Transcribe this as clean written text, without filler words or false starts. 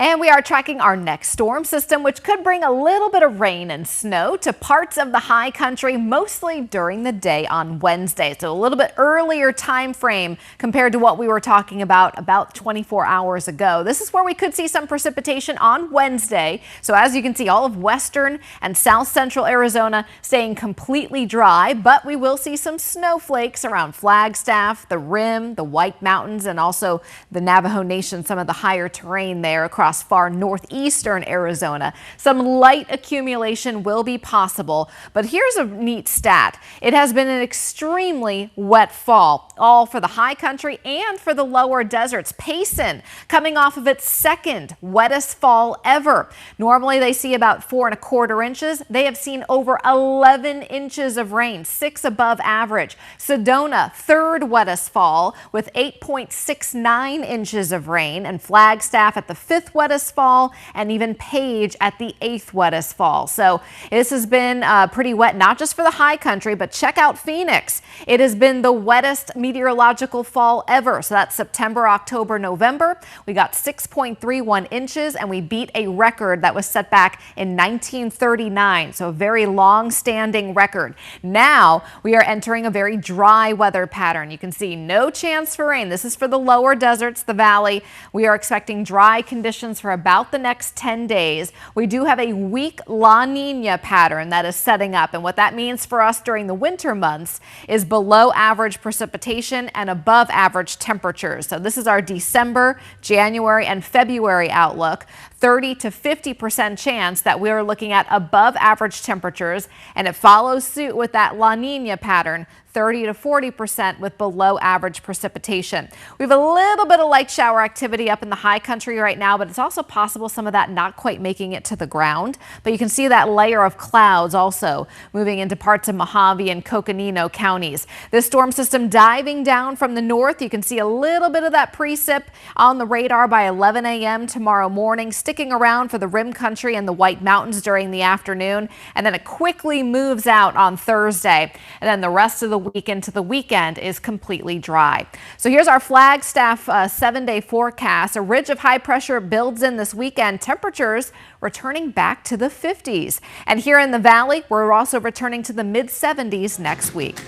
And we are tracking our next storm system, which could bring a little bit of rain and snow to parts of the high country, mostly during the day on Wednesday. So a little bit earlier time frame compared to what we were talking about 24 hours ago. This is where we could see some precipitation on Wednesday. So as you can see, all of western and south central Arizona staying completely dry, but we will see some snowflakes around Flagstaff, the Rim, the White Mountains, and also the Navajo Nation, some of the higher terrain there across far northeastern Arizona. Some light accumulation will be possible, but here's a neat stat. It has been an extremely wet fall, all for the high country and for the lower deserts. Payson coming off of its second wettest fall ever. Normally they see about 4¼ inches. They have seen over 11 inches of rain, 6 above average. Sedona, third wettest fall with 8.69 inches of rain, and Flagstaff at the 5th wettest fall, and even Page at the 8th wettest fall. So this has been pretty wet, not just for the high country, but check out Phoenix. It has been the wettest meteorological fall ever. So that's September, October, November. We got 6.31 inches, and we beat a record that was set back in 1939. So a very long-standing record. Now we are entering a very dry weather pattern. You can see no chance for rain. This is for the lower deserts, the valley. We are expecting dry conditions for about the next 10 days. We do have a weak La Nina pattern that is setting up, and what that means for us during the winter months is below average precipitation and above average temperatures. So this is our December, January, and February outlook. 30 to 50% chance that we are looking at above average temperatures, and it follows suit with that La Nina pattern. 30 to 40% with below average precipitation. We have a little bit of light shower activity up in the high country right now, but it's also possible some of that not quite making it to the ground. But you can see that layer of clouds also moving into parts of Mojave and Coconino counties. This storm system diving down from the north. You can see a little bit of that precip on the radar by 11 a.m. tomorrow morning, sticking around for the Rim Country and the White Mountains during the afternoon. And then it quickly moves out on Thursday. And then the rest of the week into the weekend is completely dry. So here's our Flagstaff 7-day forecast. A ridge of high pressure builds in this weekend. Temperatures returning back to the 50s. And here in the valley, we're also returning to the mid 70s next week.